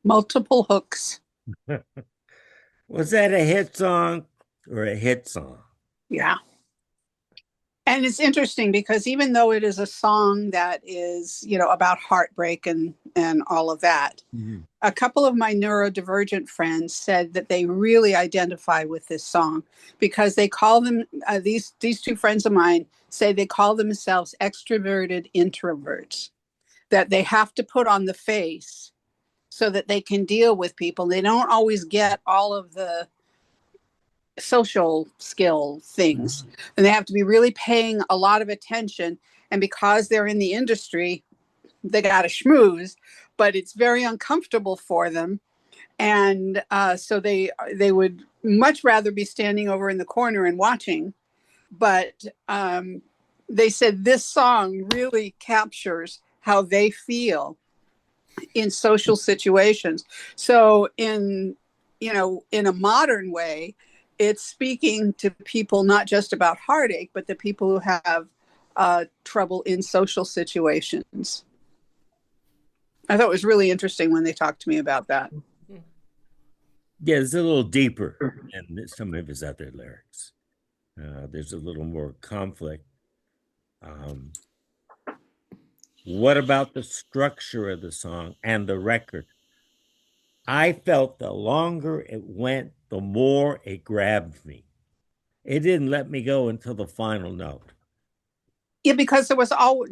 Multiple hooks. Was that a hit song or a hit song? Yeah. And it's interesting because even though it is a song that is, about heartbreak and all of that, Mhm. a couple of my neurodivergent friends said that they really identify with this song because they call them these two friends of mine say they call themselves extroverted introverts, that they have to put on the face so that they can deal with people. They don't always get all of the social skill things, Mhm. and they have to be really paying a lot of attention, and because they're in the industry they got to schmooze, but it's very uncomfortable for them, and so they would much rather be standing over in the corner and watching, but they said this song really captures how they feel in social situations. So in a modern way, it's speaking to people not just about heartache, but the people who have trouble in social situations. I thought it was really interesting when they talked to me about that. Yeah, it's a little deeper than some of his other lyrics. There's a little more conflict. Um, what about the structure of the song and the record? I felt the longer it went, the more it grabbed me. It didn't let me go until the final note. Yeah, because there was all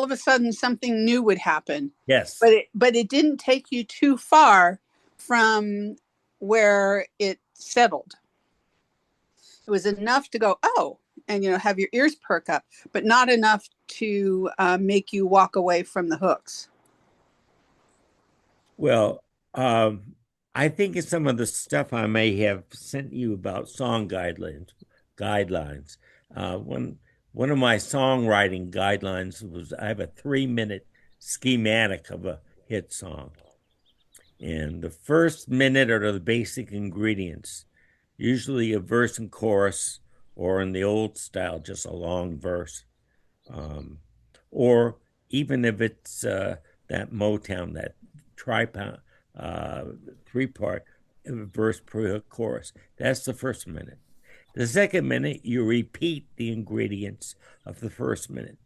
of a sudden something new would happen, Yes. but it didn't take you too far from where it settled. It was enough to go, oh, and have your ears perk up, but not enough to make you walk away from the hooks. Well, I think of some of the stuff I may have sent you about song guidelines. One of my songwriting guidelines was I have a 3 minute schematic of a hit song. And the first minute are the basic ingredients, usually a verse and chorus, or in the old style, just a long verse. Um, or even if it's that Motown, that tripod, uh, 3 part verse pre chorus. That's the first minute. The second minute, you repeat the ingredients of the first minute.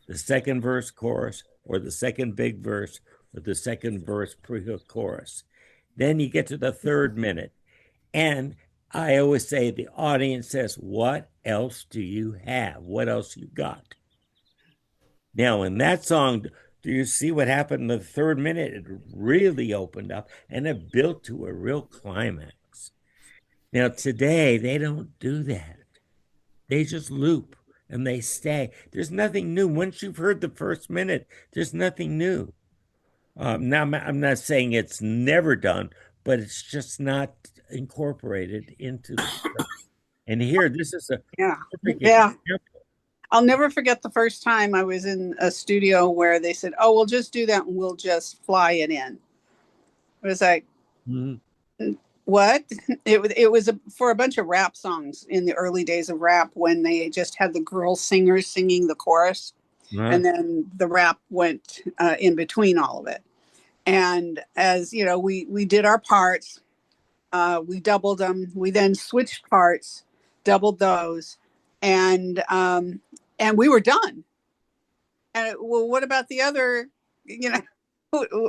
The second verse chorus, or the second big verse, or the second verse pre chorus. Then you get to the third minute. And I always say the audience says, what else do you have? What else you got? Now, in that song, do you see what happened in the third minute? It really opened up and it built to a real climax. Now, today, they don't do that. They just loop and they stay. There's nothing new. Once you've heard the first minute, there's nothing new. Now, I'm not saying it's never done, but it's just not incorporated into the script. And here, this is a Yeah. perfect Yeah. example. I'll never forget the first time I was in a studio where they said, oh, we'll just do that and we'll just fly it in. It was like, Mhm. what? It was for a bunch of rap songs in the early days of rap when they just had the girl singers singing the chorus, Uh-huh. and then the rap went in between all of it. And as you know, we did our parts, we doubled them. We then switched parts, doubled those, and we were done. And well, what about the other? You know,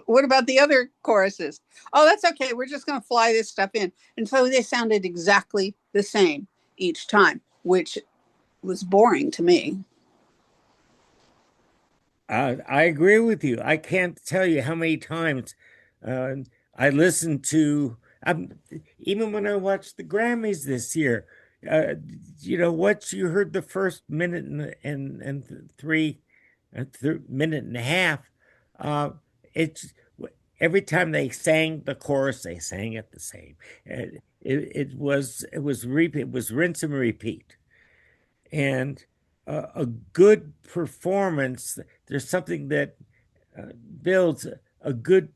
what about the other choruses? Oh, that's okay. We're just going to fly this stuff in. And so they sounded exactly the same each time, which was boring to me. I agree with you. I can't tell you how many times uh, I listened to, even when I watched the Grammys this year. What you heard the first minute and three, minute and a half. Uh, it's every time they sang the chorus, they sang it the same. It was rinse and repeat, and a good performance. There's something that builds a good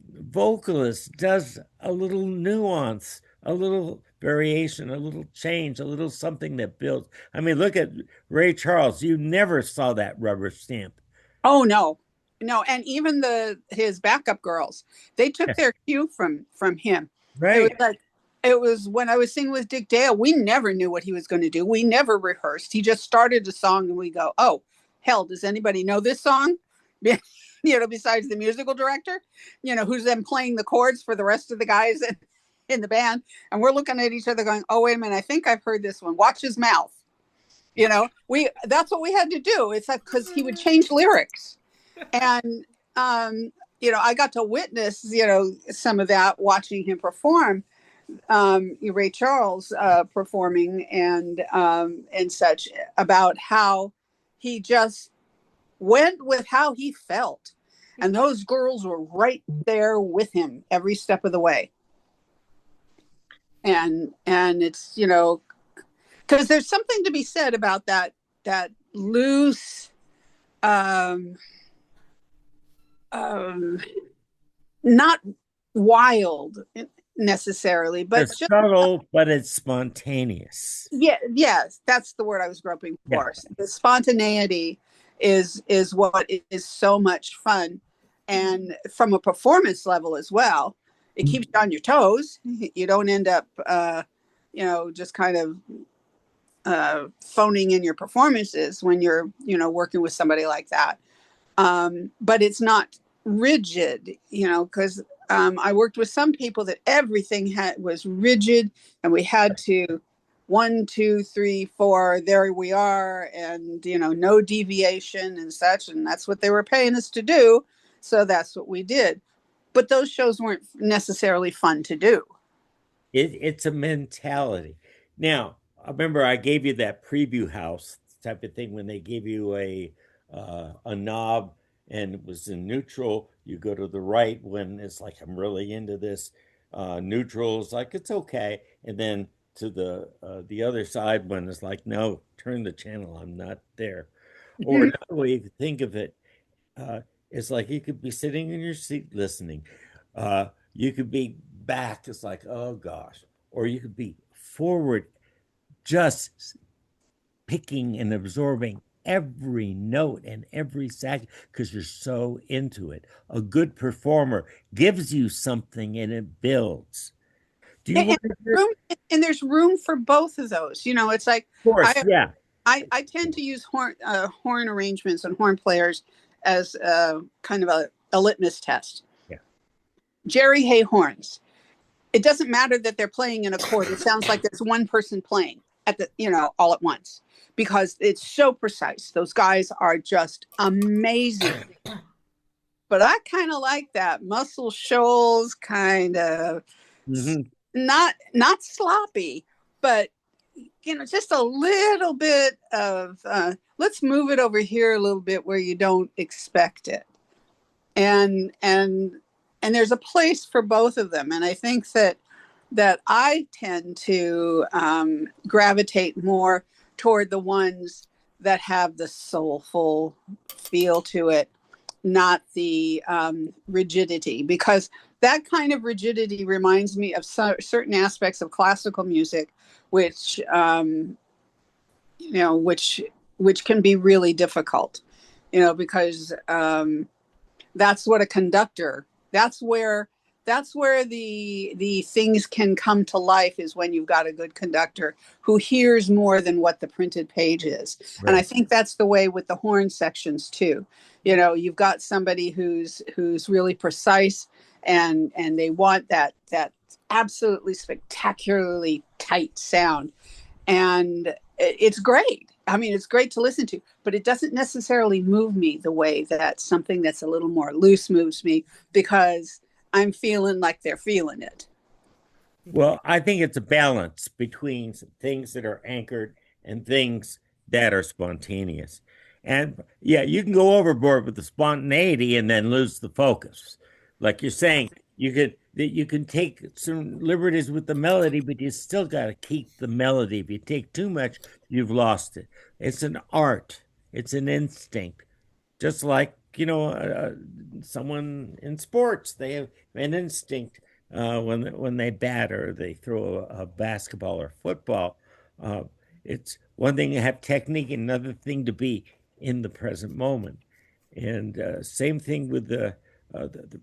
vocalist does a little nuance, a little variation, a little change, a little something that builds. I mean, look at Ray Charles. You never saw that rubber stamp. Oh no. No, and even the his backup girls, they took Yeah, their cue from him. It was right. like it was when I was singing with Dick Dale, we never knew what he was going to do. We never rehearsed. He just started a song and we go, "Oh, hell, does anybody know this song?" Besides the musical director, who's then playing the chords for the rest of the guys in the band. And we're looking at each other going, "Oh, wait a minute, I think I've heard this one. Watch his mouth." We that's what we had to do. It's like because he would change lyrics and I got to witness some of that watching him perform. Ray Charles performing and such about how he just went with how he felt, and those girls were right there with him every step of the way. And it's because there's something to be said about that loose um, um, not wild necessarily, but It's just subtle, but it's spontaneous. yeah, yes, that's the word I was groping Yeah. for. The spontaneity is what is so much fun, and from a performance level as well, it keeps you on your toes. You don't end up, just kind of phoning in your performances when you're, working with somebody like that. But it's not rigid, because I worked with some people that everything was rigid, and we had to 1, 2, 3, 4. There we are, and no deviation and such, and that's what they were paying us to do. So that's what we did. But those shows weren't necessarily fun to do. It's a mentality. Now, I remember I gave you that preview house type of thing when they gave you a knob and it was in neutral. You go to the right when it's like I'm really into this. Neutral is like it's okay, and then to the other side when it's like no, turn the channel. I'm not there. Or another way you could think of it, uh, it's like you could be sitting in your seat listening. You could be back, it's like, oh gosh. Or you could be forward, just picking and absorbing every note and every second because you're so into it. A good performer gives you something and it builds. Do you and, want to hear? room, and there's room for both of those. It's like Of course, I yeah. I tend to use horn arrangements and horn players as kind of a litmus test. Yeah. Jerry Hay horns. It doesn't matter that they're playing in a chord. It sounds like there's one person playing at the all at once because it's so precise. Those guys are just amazing. But I kind of like that Muscle Shoals kind of Hmm. not sloppy, but just a little bit of let's move it over here a little bit where you don't expect it. And there's a place for both of them. And I think that I tend to gravitate more toward the ones that have the soulful feel to it, not the rigidity, because that kind of rigidity reminds me of certain aspects of classical music, which which can be really difficult, because that's what a conductor. That's where the things can come to life is when you've got a good conductor who hears more than what the printed page is. And I Right. think that's the way with the horn sections too. You've got somebody who's really precise, and they want that absolutely spectacularly tight sound, and it's great. I mean, it's great to listen to, but it doesn't necessarily move me the way that something that's a little more loose moves me, because I'm feeling like they're feeling it. Well, I think it's a balance between things that are anchored and things that are spontaneous. And yeah, you can go overboard with the spontaneity and then lose the focus. Like you're saying, you can take some liberties with the melody, but you still got to keep the melody. If you take too much, you've lost it. It's an art. It's an instinct. Just like, someone in sports, they have an instinct when they bat or they throw a basketball or football. Uh, it's one thing to have technique, another thing to be in the present moment. And same thing with the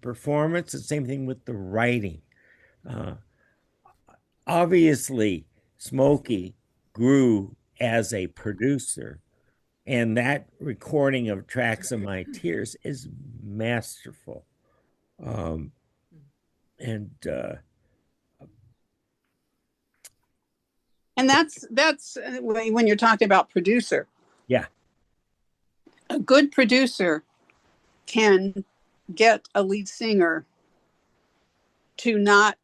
performance, and same thing with the writing. Uh, Obviously, Smokey grew as a producer, and that recording of Tracks of My Tears is masterful. Um, and And that's when you're talking about producer. yeah, A good producer can get a lead singer to not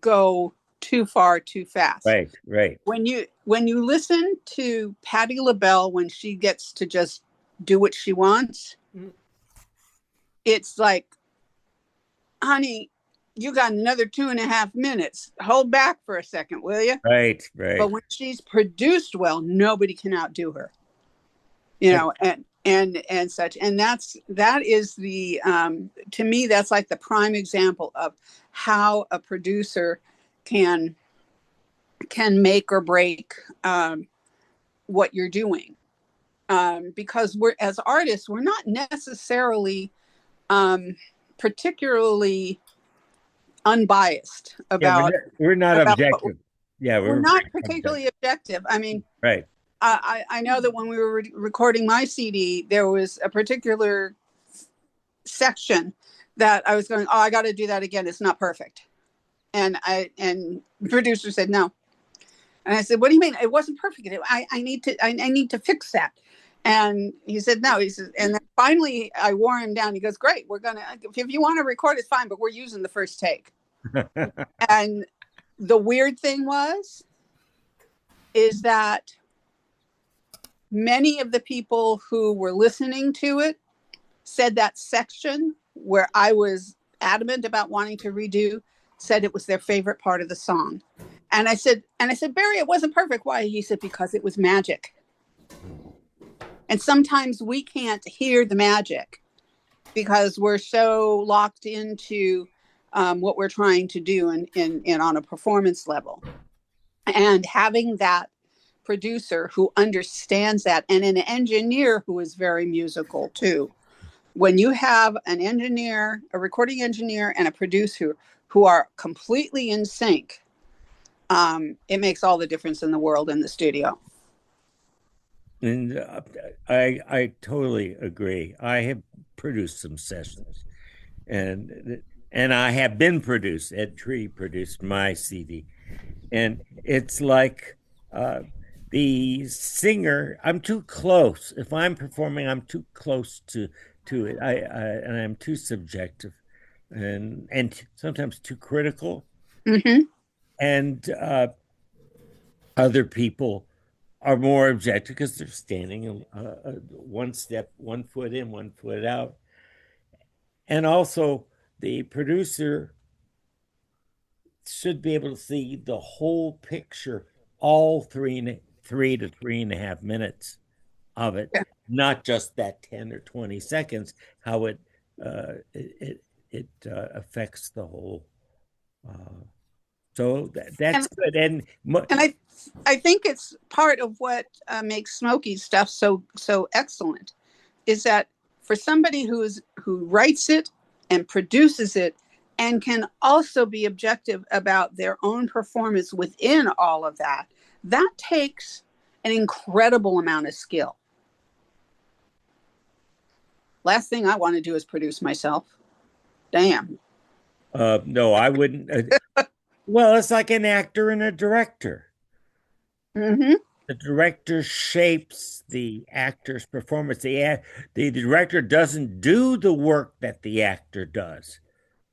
go too far too fast. right, right, When you listen to Patti LaBelle when she gets to just do what she wants, it's like, honey, you got another 2.5 minutes. Hold back for a second, will you? right, right. But when she's produced well, nobody can outdo her. You And know, and such. And that is the to me, that's like the prime example of how a producer can make or break what you're doing. Because we're, as artists, we're not necessarily um, particularly unbiased yeah, we're not what objective. Yeah, we're we're not very particularly subjective. objective. I mean, Right. I know that when we were recording my CD, there was a particular section that I was going, oh, I got to do that again. It's not perfect. And the producer said no. And I said, what do you mean? It wasn't perfect. I need to fix that. And he said, no. He said, and then finally I wore him down. He goes, great. We're going to, if you want to record, it's fine, but we're using the first take. And the weird thing is that many of the people who were listening to it said that section where I was adamant about wanting to redo, said it was their favorite part of the song. And I said, Barry, it wasn't perfect. Why? He said, because it was magic. And sometimes we can't hear the magic because we're so locked into what we're trying to do in on a performance level. And having that producer who understands that, and an engineer who is very musical too. When you have an engineer, a recording engineer, and a producer who are completely in sync, it makes all the difference in the world in the studio. And I totally agree. I have produced some sessions, and I have been produced. Ed Tree produced my CD, and it's like the singer. I'm too close. If I'm performing, I'm too close to it. And I'm too subjective, and sometimes too critical. Mm-hmm. And other people are more objective because they're standing one step, 1 foot in, 1 foot out. And also, the producer should be able to see the whole picture, all three to 3.5 minutes of it, Yeah. not just that 10 or 20 seconds, how it affects the whole. Uh, so that's And good. And and I think it's part of what makes Smokey stuff so excellent is that for somebody who writes it and produces it and can also be objective about their own performance within all of that, that takes an incredible amount of skill. Last thing I want to do is produce myself. Damn. no, I wouldn't. Well, it's like an actor and a director. Mm-hmm. The director shapes the actor's performance. The director doesn't do the work that the actor does,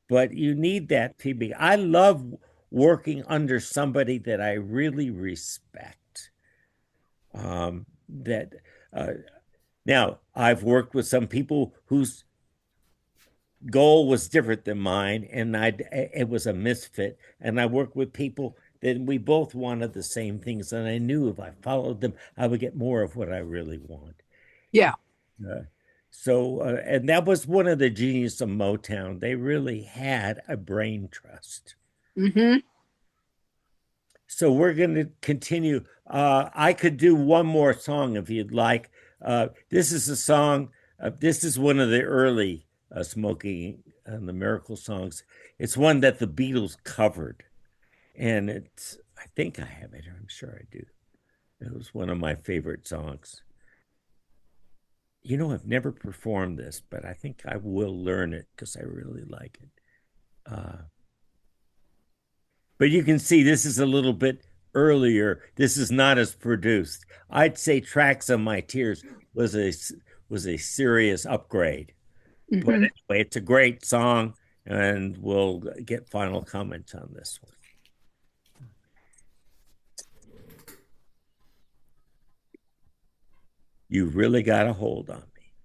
but you need that feedback. I love working under somebody that I really respect. That now I've worked with some people whose goal was different than mine, and it was a misfit. And I worked with people that we both wanted the same things, and I knew if I followed them, I would get more of what I really want. Yeah. Uh, and that was one of the genius of Motown. They really had a brain trust. Mm-hmm. So we're going to continue. I could do one more song if you'd like. This is a song This is one of the early Smokey and the Miracle songs. It's one that the Beatles covered, and I think I have it. I'm sure I do. It was one of my favorite songs. I've never performed this, but I think I will learn it because I really like it. But you can see this is a little bit earlier. This is not as produced. I'd say Tracks of My Tears was a serious upgrade. But Hmm. anyway, it's a great song, and we'll get final comments on this one. You really got to hold on.